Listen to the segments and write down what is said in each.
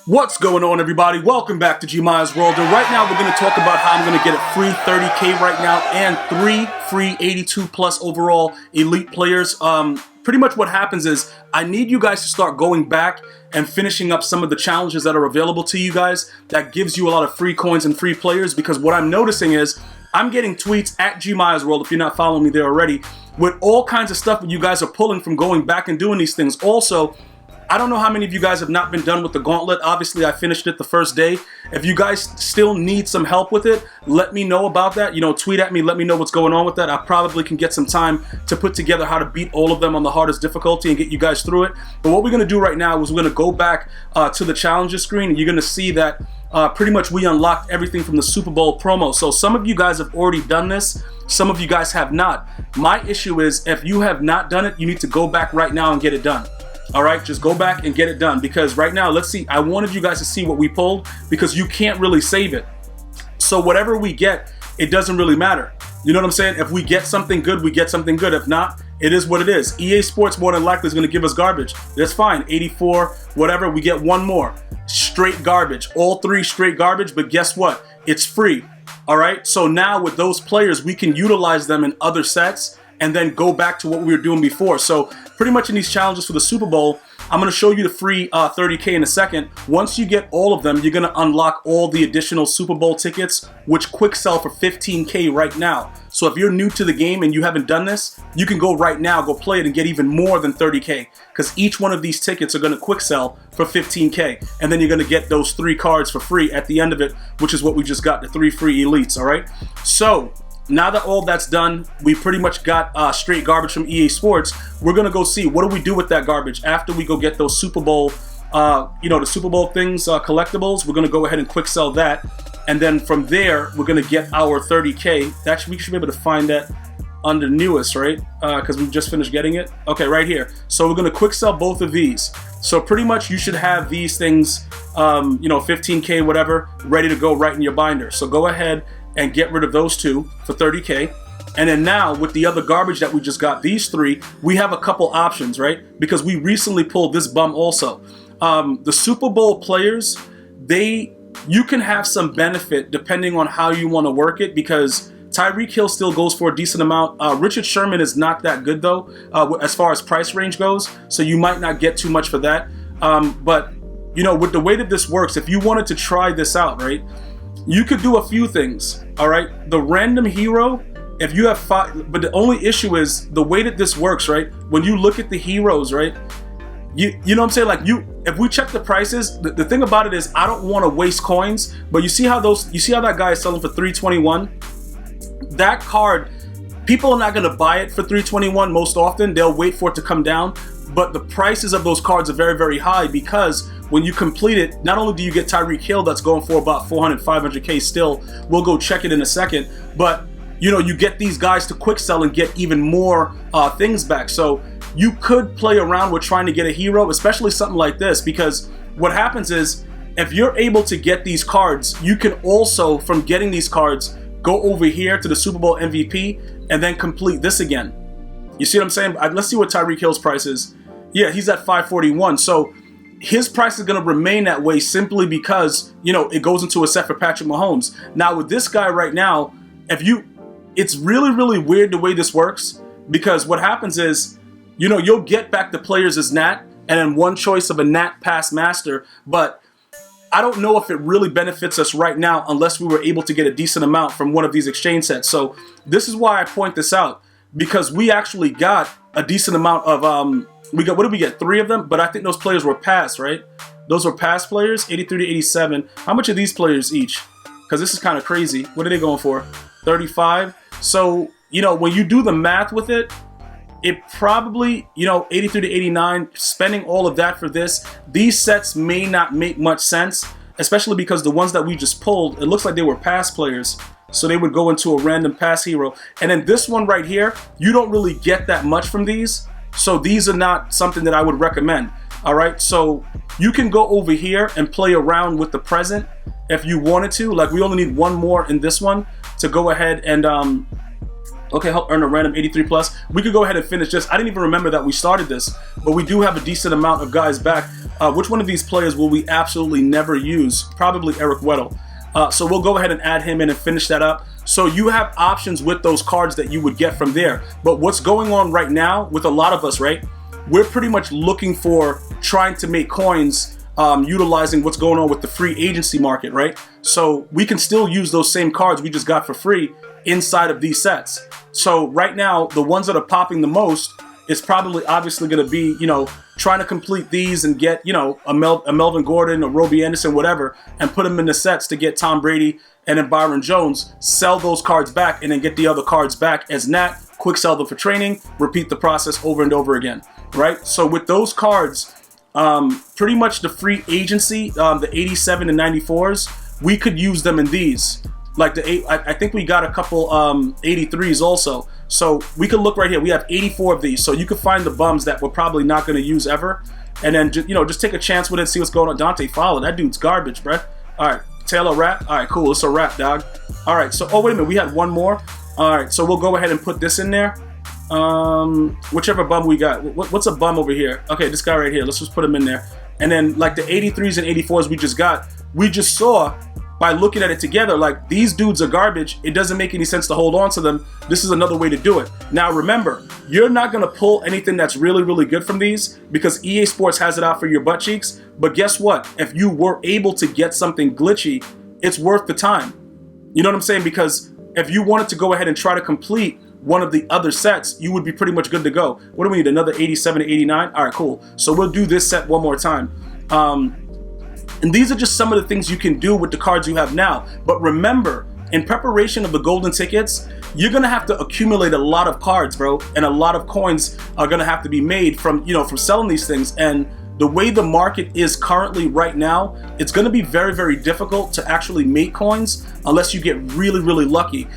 What's going on, everybody? Welcome back to GmiasWorld, and right now we're going to talk about how I'm going to get a free 30K right now and 3 free 82 plus overall elite players. Pretty much what happens is I need you guys to start going back and finishing up some of the challenges that are available to you guys that gives you a lot of free coins and free players, because what I'm noticing is I'm getting tweets at GmiasWorld, if you're not following me there already, with all kinds of stuff that you guys are pulling from going back and doing these things. Also, I don't know how many of you guys have not been done with the gauntlet. Obviously, I finished it the first day. If you guys still need some help with it, let me know about that. You know, tweet at me, let me know what's going on with that. I probably can get some time to put together how to beat all of them on the hardest difficulty and get you guys through it. But what we're going to do right now is we're going to go back to the challenges screen, and you're going to see that pretty much we unlocked everything from the Super Bowl promo. So some of you guys have already done this. Some of you guys have not. My issue is if you have not done it, you need to go back right now and get it done. All right, just go back and get it done, because right now, let's see, I wanted you guys to see what we pulled, because you can't really save it. So whatever we get, it doesn't really matter. You know what I'm saying? If we get something good, we get something good. If not, it is what it is. EA Sports more than likely is going to give us garbage. That's fine. 84, whatever, we get one more. Straight garbage. All three straight garbage, but guess what? It's free. All right, so now with those players, we can utilize them in other sets and then go back to what we were doing before. So pretty much in these challenges for the Super Bowl, I'm gonna show you the free 30K in a second. Once you get all of them, you're gonna unlock all the additional Super Bowl tickets, which quick sell for 15K right now. So if you're new to the game and you haven't done this, you can go right now, go play it and get even more than 30K, because each one of these tickets are gonna quick sell for 15K. And then you're gonna get those 3 cards for free at the end of it, which is what we just got, the 3 free elites, all right? So, now that all that's done, we pretty much got straight garbage from EA Sports. We're gonna go see what do we do with that garbage after we go get those Super Bowl, the Super Bowl things, collectibles. We're gonna go ahead and quick sell that, and then from there we're gonna get our 30K. Actually, we should be able to find that under newest, right? Because we just finished getting it. Okay, right here. So we're gonna quick sell both of these. So pretty much you should have these things, 15K, whatever, ready to go right in your binder. So go ahead and get rid of those 2 for 30K. And then now with the other garbage that we just got, these 3, we have a couple options, right? Because we recently pulled this bum also. The Super Bowl players, you can have some benefit depending on how you want to work it, because Tyreek Hill still goes for a decent amount. Richard Sherman is not that good though, as far as price range goes, so you might not get too much for that. But you know, with the way that this works, if you wanted to try this out, right, you could do a few things, all right? The random hero, if you have 5, but the only issue is the way that this works, right? When you look at the heroes, right? You know what I'm saying? Like if we check the prices, the thing about it is I don't want to waste coins, but you see how that guy is selling for 321? That card, people are not going to buy it for 321 most often. They'll wait for it to come down, but the prices of those cards are very, very high, because when you complete it, not only do you get Tyreek Hill that's going for about 400, 500K still, we'll go check it in a second, but you know, you get these guys to quick sell and get even more things back. So you could play around with trying to get a hero, especially something like this, because what happens is if you're able to get these cards, you can also, from getting these cards, go over here to the Super Bowl MVP and then complete this again. You see what I'm saying? Let's see what Tyreek Hill's price is. Yeah, he's at 541. So his price is going to remain that way simply because, you know, it goes into a set for Patrick Mahomes. Now with this guy right now, it's really, really weird the way this works, because what happens is, you know, you'll get back the players as Nat and then one choice of a Nat Pass Master, but I don't know if it really benefits us right now unless we were able to get a decent amount from one of these exchange sets. So this is why I point this out, because we actually got a decent amount of, what did we get? 3 of them, but I think those players were pass, right? Those were pass players, 83 to 87. How much are these players each? Because this is kind of crazy. What are they going for? 35. So, you know, when you do the math with it, it probably, 83 to 89, spending all of that for this, these sets may not make much sense, especially because the ones that we just pulled, it looks like they were pass players. So they would go into a random pass hero. And then this one right here, you don't really get that much from these. So these are not something that I would recommend. All right, so you can go over here and play around with the present if you wanted to. Like, we only need one more in this one to go ahead and help earn a random 83 plus. We could go ahead and finish this. I didn't even remember that we started this, but we do have a decent amount of guys back. Which one of these players will we absolutely never use? Probably Eric Weddle. So we'll go ahead and add him in and finish that up. So you have options with those cards that you would get from there. But what's going on right now with a lot of us, right? We're pretty much looking for trying to make coins utilizing what's going on with the free agency market, right? So we can still use those same cards we just got for free inside of these sets. So right now, the ones that are popping the most is probably obviously going to be, you know, trying to complete these and get, you know, a Melvin Gordon, a Roby Anderson, whatever, and put them in the sets to get Tom Brady and then Byron Jones, sell those cards back and then get the other cards back as Nat, quick sell them for training, repeat the process over and over again, right? So with those cards, pretty much the free agency, the 87 and 94s, we could use them in these. Like I think we got a couple 83s also. So we could look right here. We have 84 of these. So you could find the bums that we're probably not going to use ever. And then, you know, just take a chance with it and see what's going on. Dante Fowler, that dude's garbage, bruh. All right, Taylor Rapp. All right, cool. It's a wrap, dog. All right, so, oh, wait a minute. We had one more. All right, so we'll go ahead and put this in there. Whichever bum we got. What's a bum over here? Okay, this guy right here. Let's just put him in there. And then, like the 83s and 84s we just got, we just saw by looking at it together, like, these dudes are garbage. It doesn't make any sense to hold on to them. This is another way to do it. Now, remember, you're not going to pull anything that's really, really good from these because EA Sports has it out for your butt cheeks. But guess what? If you were able to get something glitchy, it's worth the time. You know what I'm saying? Because if you wanted to go ahead and try to complete one of the other sets, you would be pretty much good to go. What do we need? Another 87 to 89? All right, cool. So we'll do this set one more time. And these are just some of the things you can do with the cards you have now. But remember, in preparation of the golden tickets, you're going to have to accumulate a lot of cards, bro. And a lot of coins are going to have to be made from, you know, from selling these things. And the way the market is currently right now, it's going to be very, very difficult to actually make coins unless you get really, really lucky,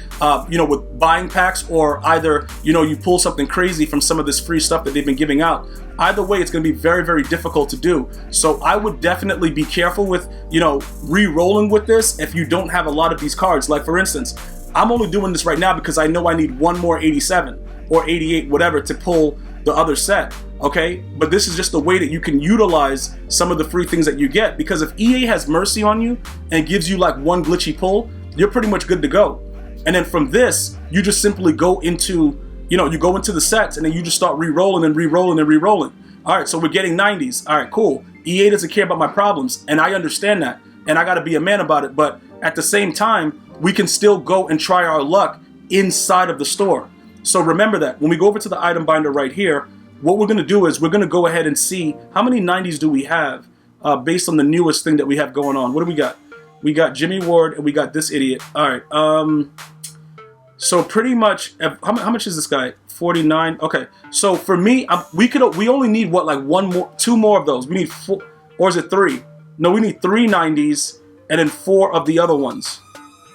you know, with buying packs, or either, you know, you pull something crazy from some of this free stuff that they've been giving out. Either way, it's going to be very, very difficult to do. So I would definitely be careful with, you know, re-rolling with this if you don't have a lot of these cards. Like, for instance, I'm only doing this right now because I know I need one more 87 or 88, whatever, to pull the other set. Okay, but this is just a way that you can utilize some of the free things that you get, because if EA has mercy on you and gives you like one glitchy pull, you're pretty much good to go. And then from this, you just simply go into, you know, you go into the sets and then you just start re-rolling and re-rolling and re-rolling. All right, so we're getting 90s. All right, cool. EA doesn't care about my problems, and I understand that, and I got to be a man about it. But at the same time, we can still go and try our luck inside of the store. So remember that when we go over to the item binder right here, what we're going to do is we're going to go ahead and see how many 90s do we have based on the newest thing that we have going on. What do we got? We got Jimmy Ward and we got this idiot. All right. So pretty much, how much is this guy? 49. Okay. So for me, we only need what, like two more of those. We need 4, or is it 3? No, we need 3 90s and then 4 of the other ones.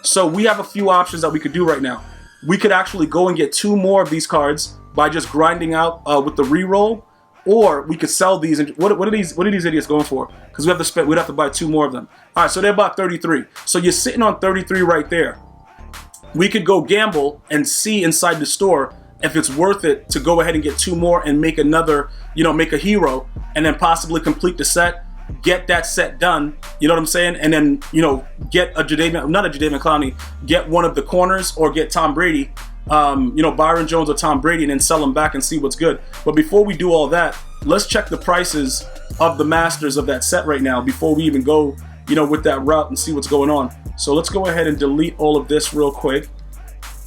So we have a few options that we could do right now. We could actually go and get 2 more of these cards by just grinding out with the reroll, or we could sell these. And what are these idiots going for? Because we have to spend, we'd have to buy 2 more of them. All right, so they're about 33. So you're sitting on 33 right there. We could go gamble and see inside the store if it's worth it to go ahead and get 2 more and make another, you know, make a hero, and then possibly complete the set, get that set done, you know what I'm saying? And then, you know, get a not a Jadeveon Clowney, get one of the corners, or get Tom Brady, you know, Byron Jones or Tom Brady, and then sell them back and see what's good. But before we do all that, let's check the prices of the masters of that set right now before we even go, you know, with that route and see what's going on. So let's go ahead and delete all of this real quick.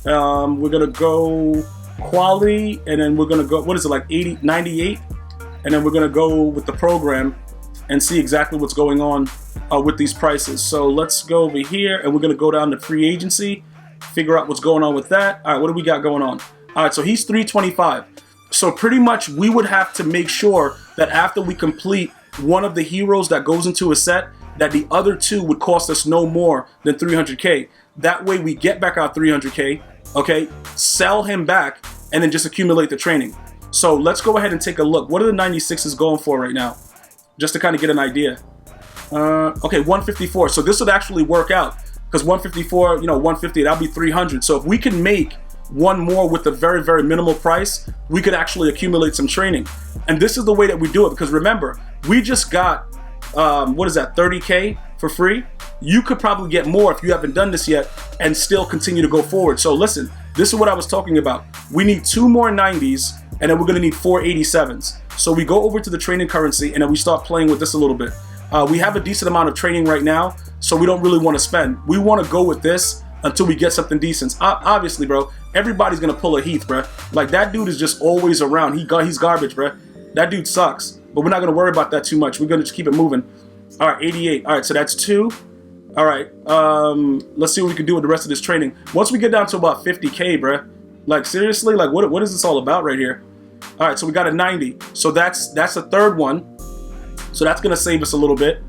We're gonna go quality, and then we're gonna go, what is it, like 98, and then we're gonna go with the program and see exactly what's going on with these prices. So let's go over here, and we're gonna go down to free agency, figure out what's going on with that. All right, what do we got going on? All right, so he's 325. So pretty much we would have to make sure that after we complete one of the heroes that goes into a set, that the other 2 would cost us no more than 300K. That way we get back our 300K, okay, sell him back, and then just accumulate the training. So let's go ahead and take a look. What are the 96s going for right now? Just to kind of get an idea. Okay, 154. So this would actually work out, because 154, you know, 150, that'll be 300. So if we can make one more with a very, very minimal price, we could actually accumulate some training. And this is the way that we do it, because remember, we just got, what is that, 30K for free? You could probably get more if you haven't done this yet and still continue to go forward. So listen, this is what I was talking about. We need 2 more 90s, and then we're gonna need 4 87s. So we go over to the training currency, and then we start playing with this a little bit. We have a decent amount of training right now, so we don't really want to spend. We want to go with this until we get something decent. Obviously, bro, everybody's gonna pull a Heath, bro. Like, that dude is just always around. He's garbage, bro. That dude sucks. But we're not gonna worry about that too much. We're gonna just keep it moving. All right, 88. All right, so that's 2. All right, let's see what we can do with the rest of this training. Once we get down to about 50K, bro. Like, seriously, like, what is this all about right here? All right, so we got a 90. So that's the third one. So that's gonna save us a little bit.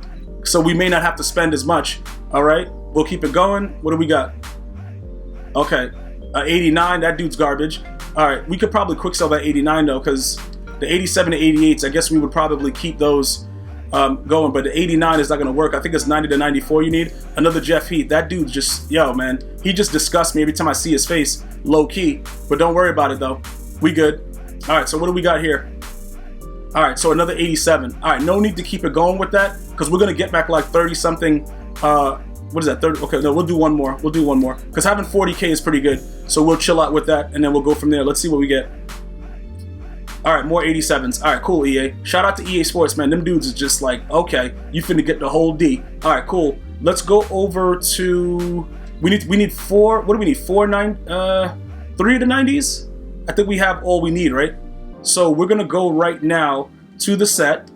So we may not have to spend as much. All right, we'll keep it going. What do we got? Okay, 89, that dude's garbage. All right, we could probably quick sell that 89 though, because the 87 to 88s, I guess we would probably keep those going, but the 89 is not gonna work. I think it's 90 to 94 you need. Another Jeff Heath, that dude's just, yo man, he just disgusts me every time I see his face, low key, but don't worry about it though. We good. All right, so what do we got here? All right, so another 87. All right, no need to keep it going with that, because we're gonna get back like 30 something, what is that, 30? Okay, no, we'll do one more. We'll do one more, because having 40K is pretty good. So we'll chill out with that, and then we'll go from there. Let's see what we get. All right, more 87s. All right, cool, EA. Shout out to EA Sports, man. Them dudes is just like, okay, you finna get the whole D. All right, cool. Let's go over to, we need 4, what do we need? 3 of the 90s? I think we have all we need, right? So we're gonna go right now to the set,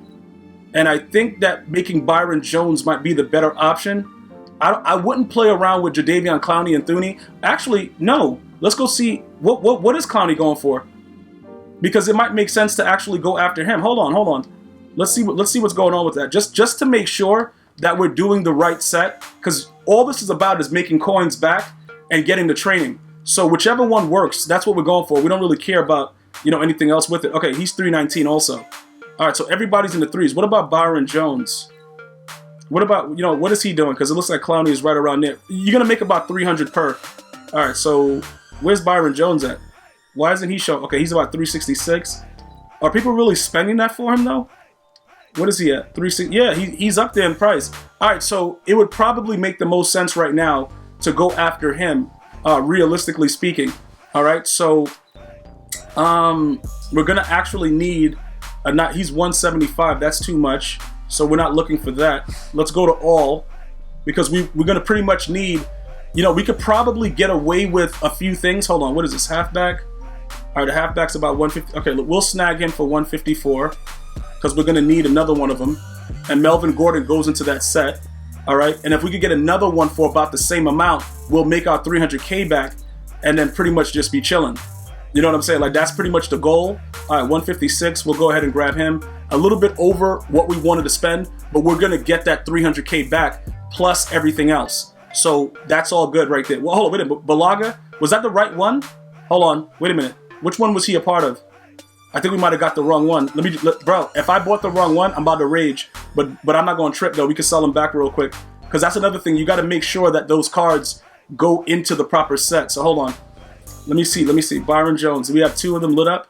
and I think that making Byron Jones might be the better option. I wouldn't play around with Jadeveon Clowney and Thuney. Actually, no. Let's go see what is Clowney going for, because it might make sense to actually go after him. Hold on. Let's see what's going on with that. Just to make sure that we're doing the right set, because all this is about is making coins back and getting the training. So whichever one works, that's what we're going for. We don't really care about, you know, anything else with it. Okay, he's 319 also. All right, so everybody's in the 3s. What about Byron Jones? What about, you know, what is he doing? Because it looks like Clowney is right around there. You're going to make about 300 per. All right, so where's Byron Jones at? Why isn't he showing? Okay, he's about 366. Are people really spending that for him, though? What is he at? 360. Yeah, he's up there in price. All right, so it would probably make the most sense right now to go after him, realistically speaking. All right, so we're going to actually need, he's 175. That's too much. So we're not looking for that. Let's go to all, because we're going to pretty much need, you know, we could probably get away with a few things. Hold on, what is this, halfback? All right, the halfback's about 150. Okay, look, we'll snag him for 154, because we're going to need another one of them. And Melvin Gordon goes into that set. All right, and if we could get another one for about the same amount, we'll make our 300K back and then pretty much just be chilling. You know what I'm saying? Like, that's pretty much the goal. All right, 156, we'll go ahead and grab him. A little bit over what we wanted to spend, but we're going to get that 300K back plus everything else. So that's all good right there. Well, hold on, wait a minute. Balaga, was that the right one? Hold on, wait a minute. Which one was he a part of? I think we might have got the wrong one. Bro, if I bought the wrong one, I'm about to rage. But I'm not going to trip, though. We can sell them back real quick, because that's another thing. You got to make sure that those cards go into the proper set. So hold on. Let me see. Byron Jones. We have 2 of them lit up.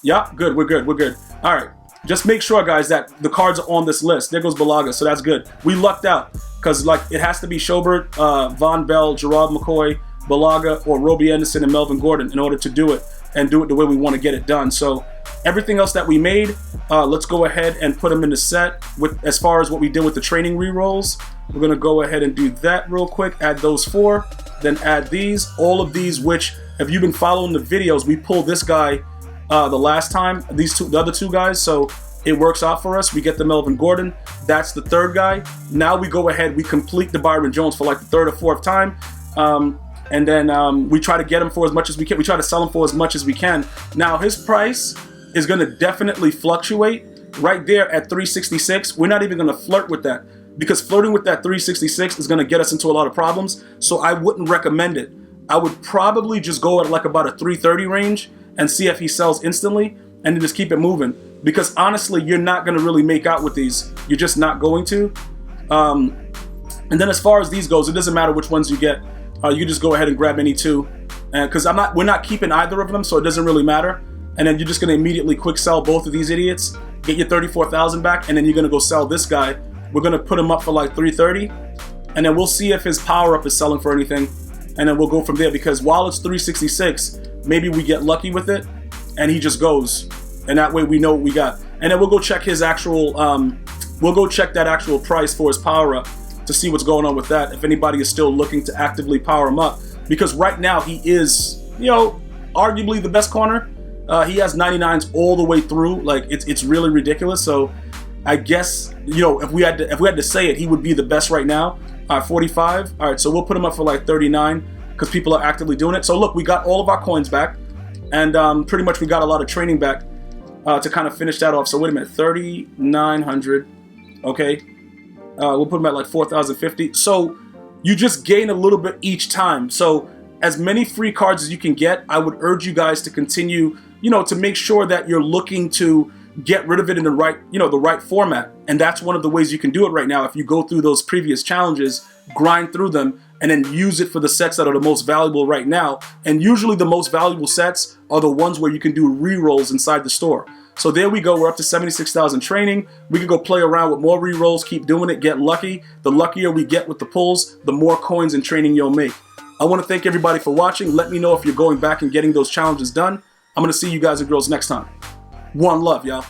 Yeah, good. We're good. All right. Just make sure, guys, that the cards are on this list. There goes Balaga, so that's good. We lucked out, because like it has to be Schobert, Von Bell, Gerard McCoy, Balaga, or Roby Anderson and Melvin Gordon in order to do it, and do it the way we want to get it done. So everything else that we made, let's go ahead and put them in the set. With as far as what we did with the training rerolls, we're going to go ahead and do that real quick. Add those 4, then add these. All of these, which, if you've been following the videos, we pulled this guy the last time, the other 2 guys, so it works out for us. We get the Melvin Gordon. That's the 3rd guy. Now we go ahead, we complete the Byron Jones for like the 3rd or 4th time, and then we try to get him for as much as we can. We try to sell him for as much as we can. Now his price is going to definitely fluctuate. Right there at 366, we're not even going to flirt with that, because flirting with that 366 is going to get us into a lot of problems. So I wouldn't recommend it. I would probably just go at like about a 330 range and see if he sells instantly, and then just keep it moving. Because honestly, you're not going to really make out with these. You're just not going to. And then as far as these goes, it doesn't matter which ones you get. You just go ahead and grab any 2, and because we're not keeping either of them, so it doesn't really matter. And then you're just gonna immediately quick sell both of these idiots, get your 34,000 back, and then you're gonna go sell this guy. We're gonna put him up for like 330, and then we'll see if his power up is selling for anything, and then we'll go from there. Because while it's 366, maybe we get lucky with it, and he just goes, and that way we know what we got. And then we'll go check his actual, we'll go check that actual price for his power up to see what's going on with that. If anybody is still looking to actively power him up, because right now he is, you know, arguably the best corner. He has 99s all the way through. Like it's really ridiculous. So I guess, you know, if we had to say it, he would be the best right now. 45. All right, so we'll put him up for like 39 because people are actively doing it. So look, we got all of our coins back, and pretty much we got a lot of training back to kind of finish that off. So wait a minute, 3,900. Okay, we'll put him at like 4,050. So you just gain a little bit each time. So as many free cards as you can get, I would urge you guys to continue, you know, to make sure that you're looking to get rid of it in the right, you know, the right format. And that's one of the ways you can do it right now. If you go through those previous challenges, grind through them, and then use it for the sets that are the most valuable right now. And usually the most valuable sets are the ones where you can do re-rolls inside the store. So there we go. We're up to 76,000 training. We can go play around with more re-rolls, keep doing it, get lucky. The luckier we get with the pulls, the more coins and training you'll make. I want to thank everybody for watching. Let me know if you're going back and getting those challenges done. I'm going to see you guys and girls next time. One love, y'all.